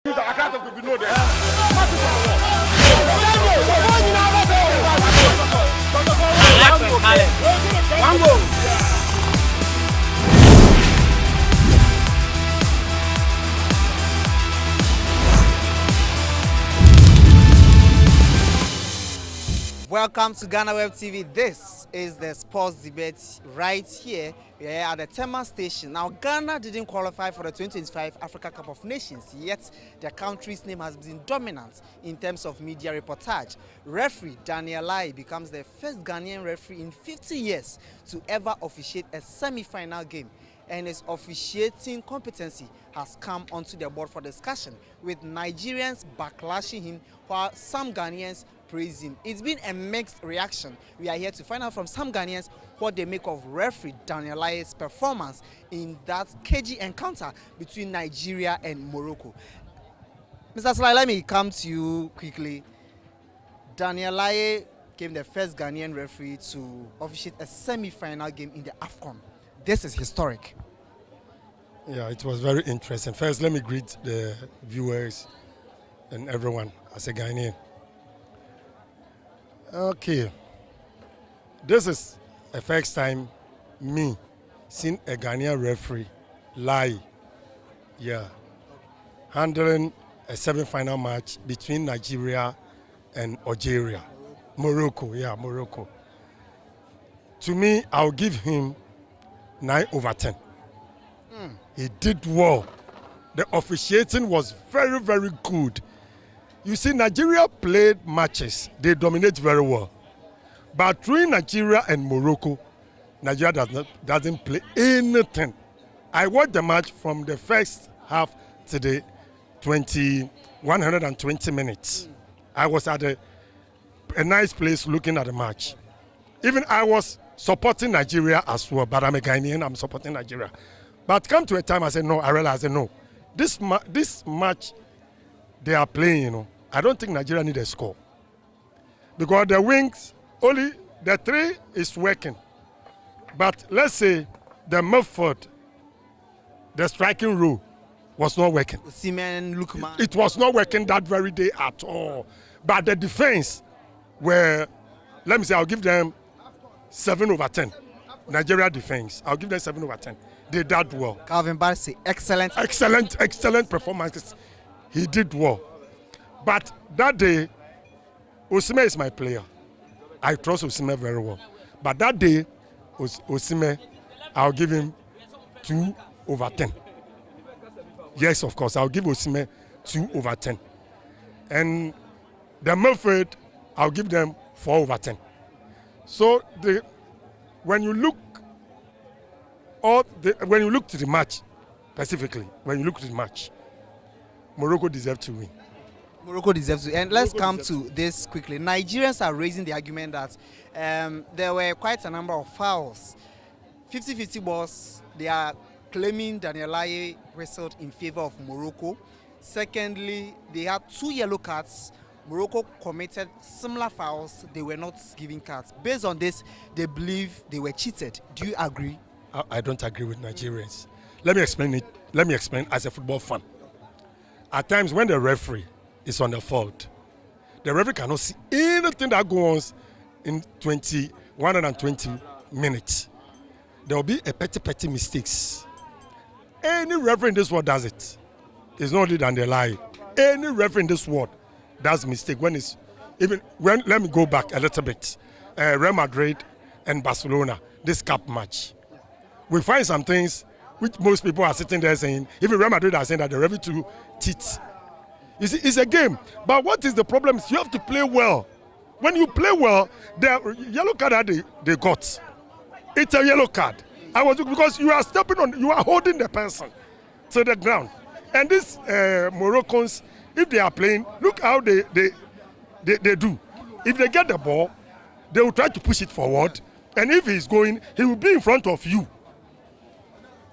Welcome to GhanaWeb TV. This is the sports debate right here. We are at the Tema station. Now, Ghana didn't qualify for the 2025 Africa Cup of Nations, yet their country's name has been dominant in terms of media reportage. Referee Daniel Laryea becomes the first Ghanaian referee in 50 years to ever officiate a semi-final game, and his officiating competency has come onto the board for discussion, with Nigerians backlashing him while some Ghanaians praise him. It's been a mixed reaction. We are here to find out from some Ghanaians what they make of referee Daniel Laryea's performance in that cagey encounter between Nigeria and Morocco. Mr. Sly, let me come to you quickly. Daniel Laryea became the first Ghanaian referee to officiate a semi-final game in the AFCON. This is historic. Yeah, it was very interesting. First, let me greet the viewers and everyone as a Ghanaian. Okay, this is the first time me seeing a Ghanaian referee lie, handling a semi-final match between Nigeria and Algeria, Morocco. To me, I'll give him 9/10. He did well. The officiating was very, very good. You see, Nigeria played matches. They dominate very well. But between Nigeria and Morocco, Nigeria doesn't play anything. I watched the match from the first half to the 120 minutes. I was at a nice place looking at the match. Even I was supporting Nigeria as well, but I'm a Ghanaian, I'm supporting Nigeria. But come to a time I said, no, I realized, no. This match they are playing, I don't think Nigeria need a score. Because the wings, only the three is working. But let's say the midfield, the striking role was not working. It was not working that very day at all. But the defense were, let me say, I'll give them 7/10. Nigeria defense, I'll give them 7/10. They did well. Calvin Barsi, excellent performances. He did well. But that day, Osimhen is my player. I trust Osimhen very well. But that day, Osimhen, I'll give him 2/10. Yes, of course, I'll give Osimhen 2/10. And the midfield, I'll give them 4/10. So when you look to the match, specifically, Morocco deserved to win. Morocco deserves to. And let's come to this quickly. Nigerians are raising the argument that there were quite a number of fouls. 50-50 balls, they are claiming Daniel Laryea whistled in favor of Morocco. Secondly, they had 2 yellow cards. Morocco committed similar fouls. They were not giving cards. Based on this, they believe they were cheated. Do you agree? I don't agree with Nigerians. Let me explain it. Let me explain as a football fan. At times when the referee is on the fault, the referee cannot see anything that goes on in 120 minutes. There will be a petty mistakes. Any referee in this world does it. It's not only Daniel Laryea. Any referee in this world does mistake let me go back a little bit. Real Madrid and Barcelona, this cup match. We find some things which most people are sitting there saying, even Real Madrid are saying that the referee to cheat. You see, it's a game. But what is the problem is you have to play well. When you play well, the yellow card that they got, it's a yellow card. Because you are you are holding the person to the ground. And these Moroccans, if they are playing, look how they do. If they get the ball, they will try to push it forward. And if he's going, he will be in front of you.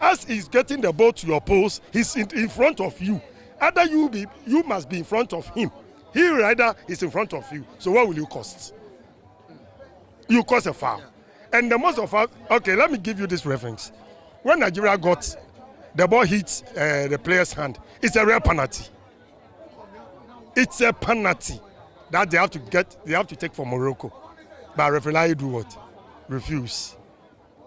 As he's getting the ball to your post, he's in front of you. Either you must be in front of him. He rather is in front of you. So what will you cost? You cost a foul. And the most of us, okay, let me give you this reference. When Nigeria got the ball hits the player's hand, it's a real penalty. It's a penalty that they have to take for Morocco. But referee do what? Refuse.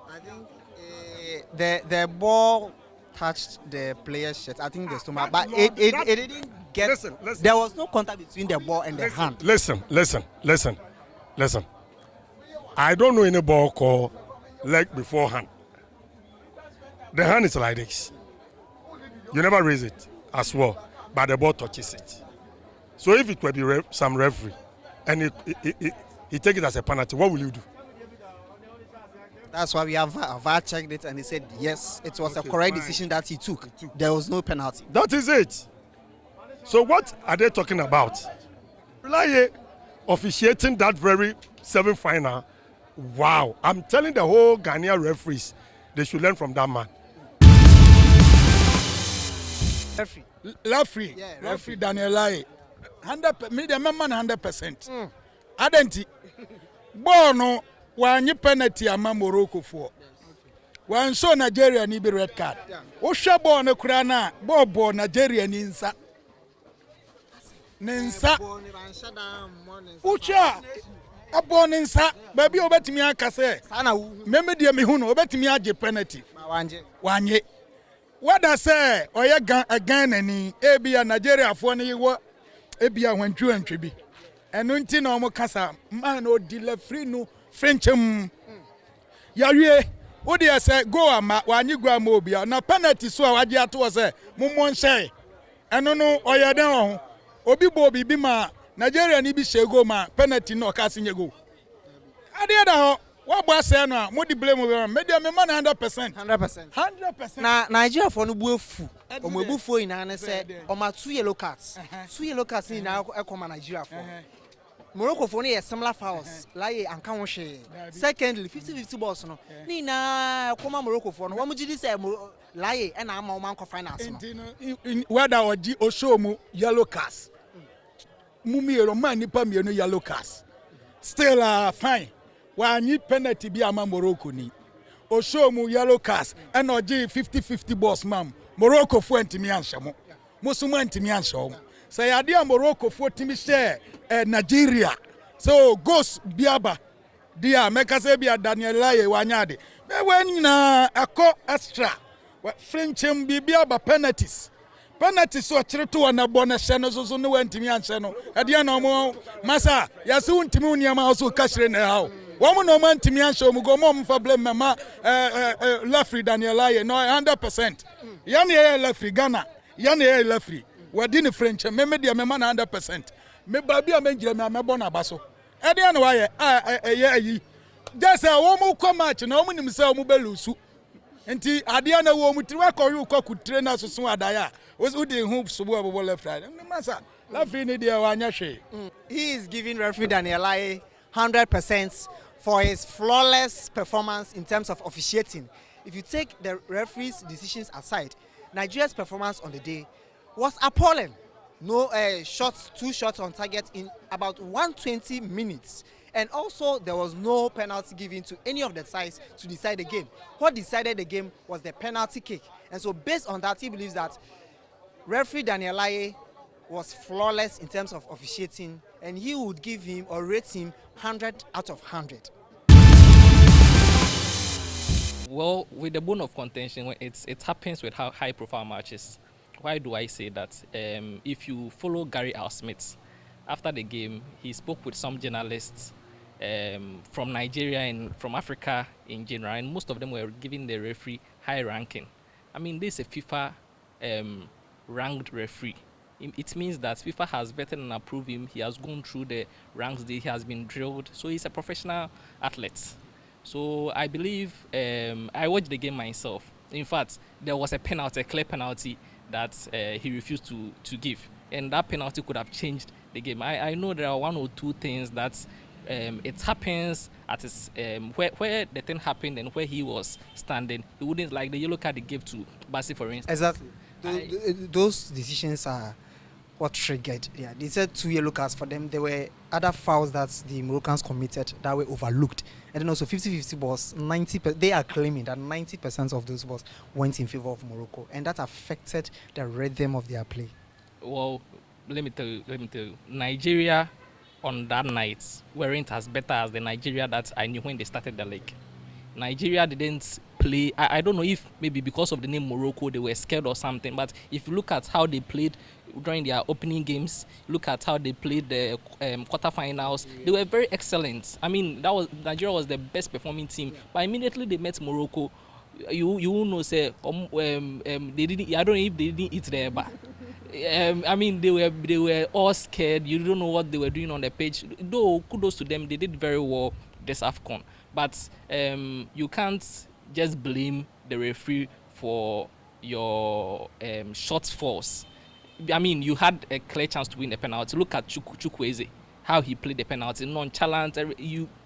I think the ball touched the player's shirt. I think the stomach, but it didn't get. Listen. There was no contact between the ball and the hand. Listen. I don't know any ball called leg before hand. The hand is like this. You never raise it as well, but the ball touches it. So if it were be some referee and he take it as a penalty, what will you do? That's why we have VAR checked it and he said yes, it was a correct decision that he took. There was no penalty. That is it. So what are they talking about? Laryea officiating that very semi-final. Wow. I'm telling the whole Ghanaian referees, they should learn from that man. Referee Daniel Laryea. 100%. Adenti. Bono wanyi penalty ama Morocco for. Wan so Nigeria ni be red card. O hwe ball na kura na ball Nigeria ni nsa. Nensa. Ucha. Abo nensa. Baby obetimi aka se. Sana wu. Meme de me hu no obetimi age penalty. Wanye. What I say? Oya Ghana ni ebia Nigeria fo ne wo ebia hwantwu antwe eno nti na omo kasa man o di le free no frenchem yawie wo de say go ama wanyi go ama obia na penalty so a waje ato say mummon say eno no oya den ho obi bo bibi ma Nigeria ni bi shego ma penalty no kase nye go ade da ho what boss say no mo di blame me dey me man 100%. 100%. Na Nigeria for no buefu. Omo ebufu ina na say oma 2 yellow cards. 2 yellow cards ni na ekoma Nigeria for. Morocco for no similar fouls. Laryea anka ho hwe. Secondly 50-50 balls no. Ni na ekoma Morocco for no. Wo mugidi say Laryea e na ama o man ko finals no. Whether oji o show mu yellow cards. Mumiero man nipa me no yellow cards. Still fine. Wanyi penalty bi ama Morocco ni o show mu yellow cards and oji 50-50 balls mam Morocco fo antimi anhye mo so mo antimi anhye say ade a Morocco fo timi share Nigeria so goes biaba dia meka say bia Daniel Laryea wanyade me wanyina akọ extra frenchem biaba penalties so kire to na bo na hye no so no wantimi anhye no ade na mo masa yase untimi uniama so ka hire na ha woman no man timi ansho mu go mom for blame mama referee Daniel Laryea no 100%. Yana referee Ghana. Yana referee. We di ni French me dia me man 100%. Me ba bia me ngira me amebo na baso. E dia no waye ayi. Just say wo mu ko match na wo mu nim say wo mu belusu. Enti ade na wo mu tiri wa ko yu ko kutre na so so adaya. Wo di hu so bo bo left right. Masa referee ni dia wa nya hwe. He is giving referee Daniel Laryea 100% for his flawless performance in terms of officiating. If you take the referee's decisions aside, Nigeria's performance on the day was appalling. No shots, 2 shots on target in about 120 minutes. And also, there was no penalty given to any of the sides to decide the game. What decided the game was the penalty kick. And so based on that, he believes that referee Daniel Laryea was flawless in terms of officiating, and he would give him or rate him 100 out of 100. Well, with the bone of contention, it happens with how high-profile matches. Why do I say that? If you follow Gary Al Smith, after the game, he spoke with some journalists from Nigeria and from Africa in general, and most of them were giving the referee high ranking. I mean, this is a FIFA ranked referee. It means that FIFA has vetted and approved him. He has gone through the ranks. He has been drilled. So he's a professional athlete. So I believe I watched the game myself. In fact, there was a penalty, a clear penalty that he refused to give. And that penalty could have changed the game. I know there are 1 or 2 things that it happens at his, where the thing happened and where he was standing. He wouldn't like the yellow card he gave to Bassi, for instance. Exactly. Those decisions are what triggered. Yeah, they said 2 yellow cards for them. There were other fouls that the Moroccans committed that were overlooked. And then also 50-50 balls, 90%, they are claiming that 90% of those balls went in favor of Morocco. And that affected the rhythm of their play. Well, let me tell you, Nigeria on that night weren't as better as the Nigeria that I knew when they started the league. Nigeria didn't play. I don't know if maybe because of the name Morocco they were scared or something. But if you look at how they played during their opening games, look at how they played the quarterfinals, they were very excellent. I mean, Nigeria was the best performing team. But immediately they met Morocco. You know, say they didn't. I don't know if they didn't eat there, but I mean they were all scared. You don't know what they were doing on the pitch. Though kudos to them, they did very well this AFCON. But you can't just blame the referee for your shortfalls. I mean, you had a clear chance to win the penalty. Look at Chukwueze, how he played the penalty, nonchalant.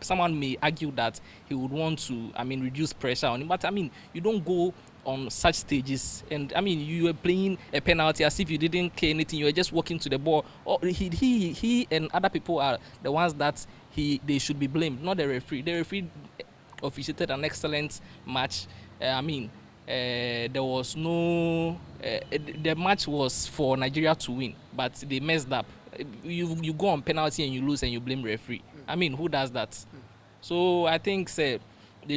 Someone may argue that he would want to, reduce pressure on him. But I mean, you don't go on such stages. And I mean, you were playing a penalty as if you didn't care anything. You were just walking to the ball. He and other people are the ones that they should be blamed, not the referee. The referee officiated an excellent match. There was no. The match was for Nigeria to win, but they messed up. You go on penalty and you lose and you blame referee. I mean, who does that? So I think they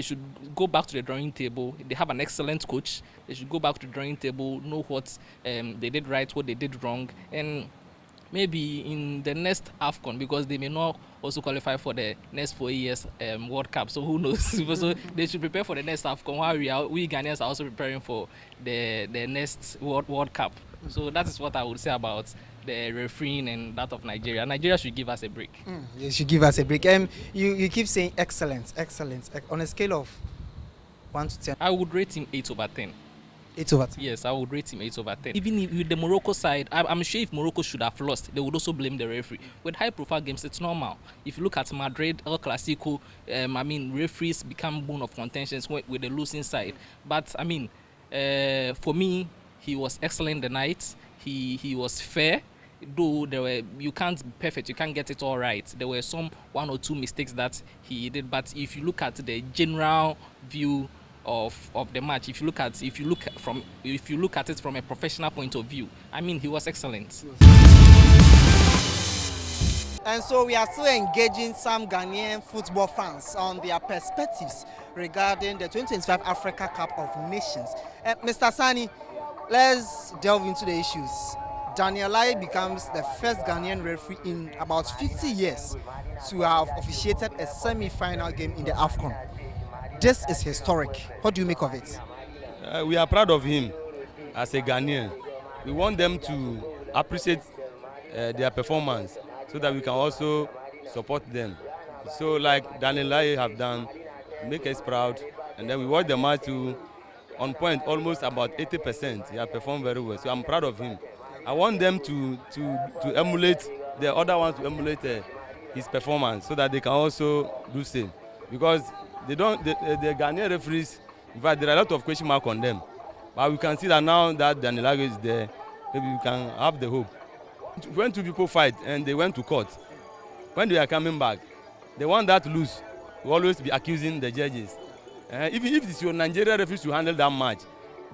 should go back to the drawing table. They have an excellent coach. They should go back to the drawing table, know what they did right, what they did wrong, and maybe in the next AFCON, because they may not also qualify for the next 4 years World Cup. So who knows? So they should prepare for the next AFCON, while we Ghanaians are also preparing for the next World Cup. So that is what I would say about the refereeing and that of Nigeria. Nigeria should give us a break. They should give us a break. You keep saying excellence. On a scale of 1 to 10. I would rate him 8/10. 8/10? Yes, I would rate him 8/10. Even with the Morocco side, I'm sure if Morocco should have lost, they would also blame the referee. With high-profile games, it's normal. If you look at Madrid, El Clasico, referees become bone of contentions with the losing side. But for me, he was excellent the night. He was fair. Though you can't be perfect, you can't get it all right. There were some 1 or 2 mistakes that he did. But if you look at the general view of the match, if you look at it from a professional point of view, he was excellent. And so we are still engaging some Ghanaian football fans on their perspectives regarding the 2025 Africa Cup of Nations. Mr. Sani, let's delve into the issues. Daniel Laryea becomes the first Ghanaian referee in about 50 years to have officiated a semi-final game in the AFCON. This is historic. What do you make of it? We are proud of him as a Ghanaian. We want them to appreciate their performance so that we can also support them. So like Daniel Laryea have done, make us proud. And then we watch the match on point, almost about 80%. He has performed very well. So I'm proud of him. I want them to emulate, the other ones to emulate his performance so that they can also do same. Because the Ghanaian referees, in fact, there are a lot of question marks on them. But we can see that now that Daniel Laryea is there, maybe we can have the hope. When 2 people fight and they went to court, when they are coming back, the one that lose will always be accusing the judges. Even if it's your Nigerian referees to handle that match,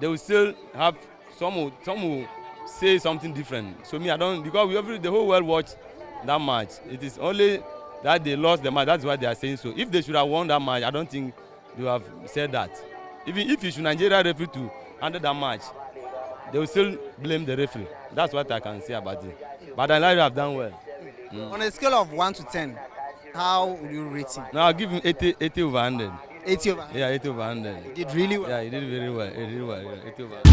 they will still have some who say something different. So me, I don't, because the whole world watched that match. It is only that they lost the match. That's why they are saying so. If they should have won that match, I don't think they would have said that. Even if it's Nigeria referee to handle that match, they will still blame the referee. That's what I can say about it. But I like to have done well. On a scale of 1 to 10, how would you rate him? No, I'll give him 80/100. 80/100? Yeah, 80/100. He did really well? Yeah, he did very well. He did well. Yeah, 80/100.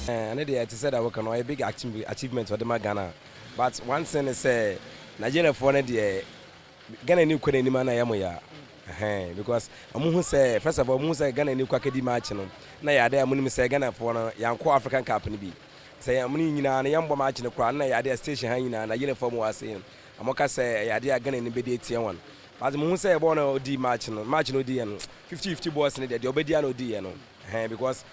And I said I work on a big achievement for the Ghana. But one thing is Nigeria for the Ghana new Kwenye ni mana yamoya. Because amu say first of all amu say Ghana new kwakedi match no. Na ya dey amu say Ghana for no yanko African Cup ni bi. Say amu nyina na yambo match no kwa na ya dey station han nyina na uniform was say. Amoka say ya dey Ghana ni be dey tie one. But amu say e born no di match no di no 50-50 boys ni dey obedi no di no. Because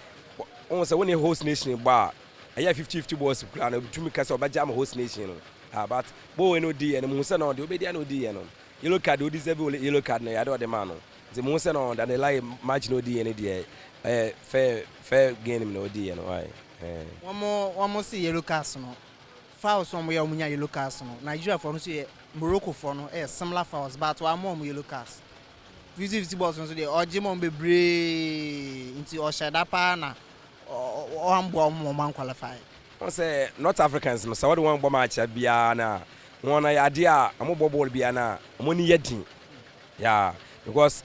almost when a host nation bar, I have 50-50 boys plan to me because of jam host nation. But boy no D and Musa no, the obedi no D no. You look at do this every yellow card no, I don't the man. The Musa no, and they like match no D any day. Fair game no D no. Why? One more see yellow cast no. Fouls from where we yellow cast no. Nigeria for no see Morocco for no similar fouls, but one more yellow cast. Visibility balls on the or Jimon be brave into Oshadapa na or one qualify. I say North Africans, no, so what one match at Biana. One idea, I'm a ball Biana, money yetting. Yeah, because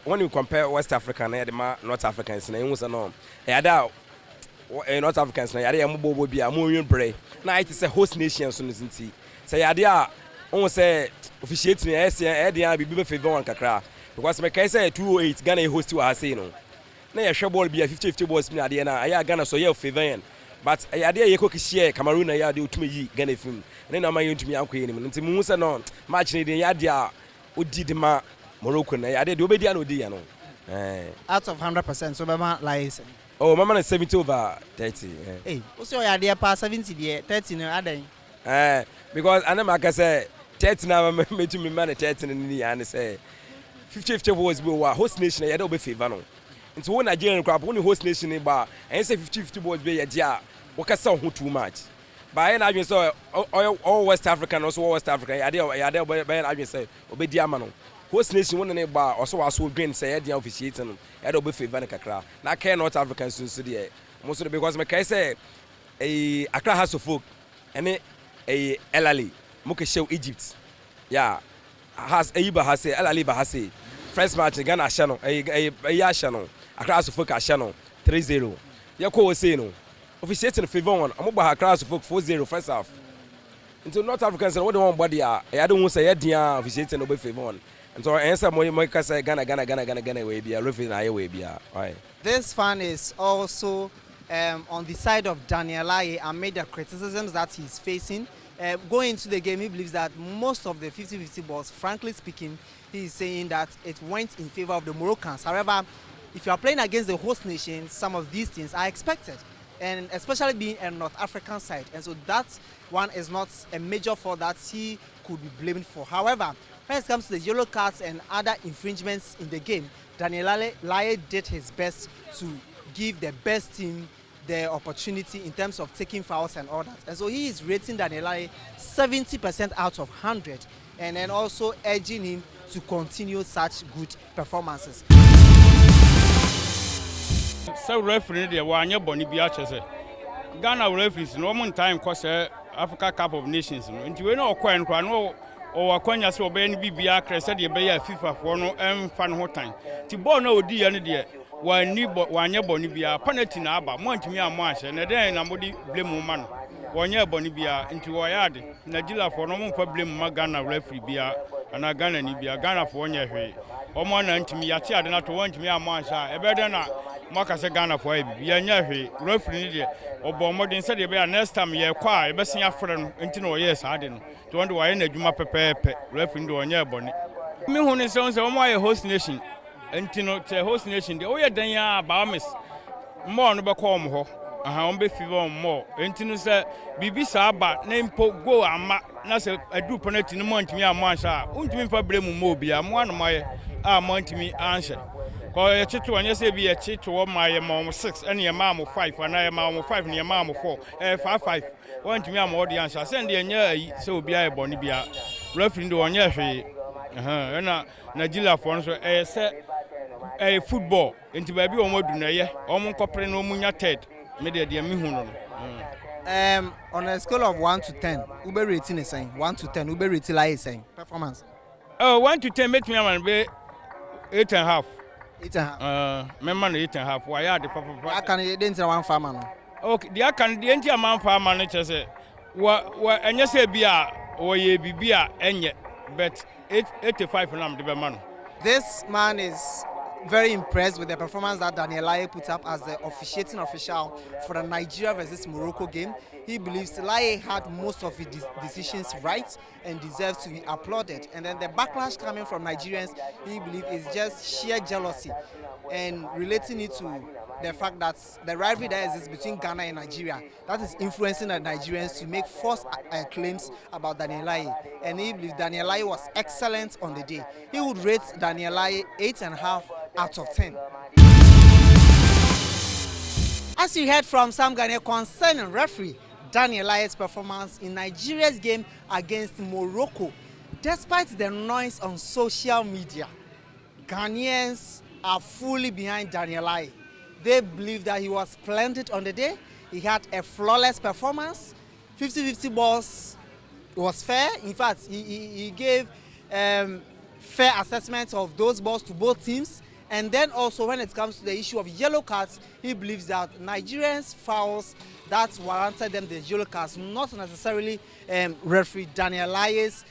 when you compare West African and North Africans, and was a norm. North Africans, I am a be a million bray. Now it is a host nation soon as in tea. Say idea, almost say officiating Edia be favor on Kakra. Because my case 208 Ghana host to us, you know. Now a share ball be a 50-50 balls in Adiana, I Ghana so you favor. But I idea you cook share Cameroon, I do to me Ghana film. Then I'm going to me uncle him. Until Musa non, match in the Yadia, Udidima, Morocco, I did Obediano Diano. Out of 100%, so Mama lies. Oh, Mama is 70 over 30. Hey, what's your idea past 70, 30 no other? Because Anamaka say 30 now made me man 30 in the and say 50-50 was be host nation, I don't be favor. Into one Nigerian crap, only host nation in bar, and say 50-50 was be a jar. What can sound too much? By an I saw all West African, also West African, I did by I say, obey Diamano. Host nation one in a bar, also I saw green say the officiating, I don't be favor Kakra. Now can North Africans soon see most of the because my case say a Accra has of folk and a Elali, Muke show Egypt. Yeah, has Aiba has a Elali has a first match Ghana channel, a Yashano, Accra has of folk channel 3-0. Yako say no. Officiating favor on, I'm about Accra has of folk 4-0 first half. Into North Africans and what they want body I don't want to say yeah officiating obey favor on. And so I answer more say Ghana way be a referee na way be alright. This fan is also on the side of Daniel Laryea and made the criticisms that he's facing. Going into the game, he believes that most of the 50-50 balls, frankly speaking, he's saying that it went in favor of the Moroccans. However, if you are playing against the host nation, some of these things are expected, and especially being a North African side. And so that one is not a major fault that he could be blamed for. However, when it comes to the yellow cards and other infringements in the game, Daniel Laryea did his best to give the best team the opportunity in terms of taking fouls and all that. And so he is rating Daniel Laryea 70% out of 100, and then also urging him to continue such good performances. So referee there wanya boni bi achese. Ghana referees no more time cause Africa Cup of Nations no. Nti we no okwan kwa no o akwanya se obey ni bibia krese de be ya FIFA for no emfa no ho tan. Ti ball na odi ya ne de wanya boni bia penalty na aba mo ntimi amo ahye na den na modi blame ma no. Wanya boni bia nti wo ya de Nigeria for no mo fa blame ma Ghana referee bia ana Ghana ni bia Ghana for nya hwe. Omo na ntimi ya ti ade na to ntimi amo ahye e be de na Makase Ghana for ya nya hwe referee de obo modern said be next time ye kwa e be sen afre no enti no yes ade no to wonder why na adwuma pepepe referee de onya ebone me hu ne se omo aye host nation enti no te host nation de o ye dan ya ba miss mo no be call mo ho aha on be fever mo enti no se bibi sa aba na impo go ama na se adu penalty no mo ntimi ama sha untimi fa bremu mo bia mo anomaye a mo ntimi answer ko ye chitu anya se bi ye chitu wo maye ma 6 ene ye ma 5 ana ye ma 5 ne ye ma 4 5 want me am audience send ye nya yi se obi aye boni bia referee do onya hwe na Nigeria for so se football enti ba bi o modu na ye o mo nkopre na o munya third me de me hu no on a scale of 1 to 10 ube rating is saying 1 to 10 ube rating like saying performance 1 to 10 make me am be 8.5 member no 8.5 why are the papa I can identify one farmer no okay the can the enti am farmer no chese wa enye se bia o ye bibia enye but 85 nam de be man. This man is very impressed with the performance that Daniel Laryea put up as the officiating official for the Nigeria versus Morocco game. He believes Laryea had most of his decisions right and deserves to be applauded. And then the backlash coming from Nigerians, he believes, is just sheer jealousy and relating it to the fact that the rivalry that exists between Ghana and Nigeria, that is influencing the Nigerians to make false claims about Daniel Laryea. And he believes Daniel Laryea was excellent on the day. He would rate Daniel Laryea 8.5 out of 10. As you heard from some Ghanaians concerning referee Daniel Laryea's performance in Nigeria's game against Morocco, despite the noise on social media, Ghanaians are fully behind Daniel Laryea. They believe that he was splendid on the day. He had a flawless performance. 50-50 balls was fair. In fact, he gave fair assessments of those balls to both teams. And then also when it comes to the issue of yellow cards, he believes that Nigerians' fouls that warranted them the yellow cards, not necessarily referee Daniel Laryea's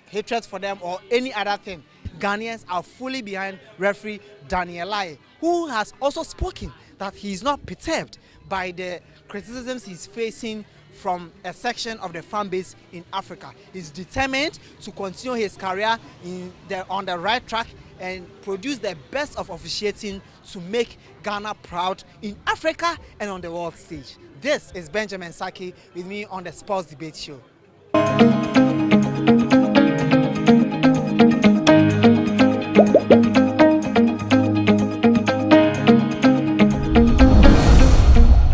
hatred for them or any other thing. Ghanaians are fully behind referee Daniel Laryea, who has also spoken that he is not perturbed by the criticisms he's facing from a section of the fan base in Africa. He's determined to continue his career on the right track and produce the best of officiating to make Ghana proud in Africa and on the world stage. This is Benjamin Saki with me on the Sports Debate Show.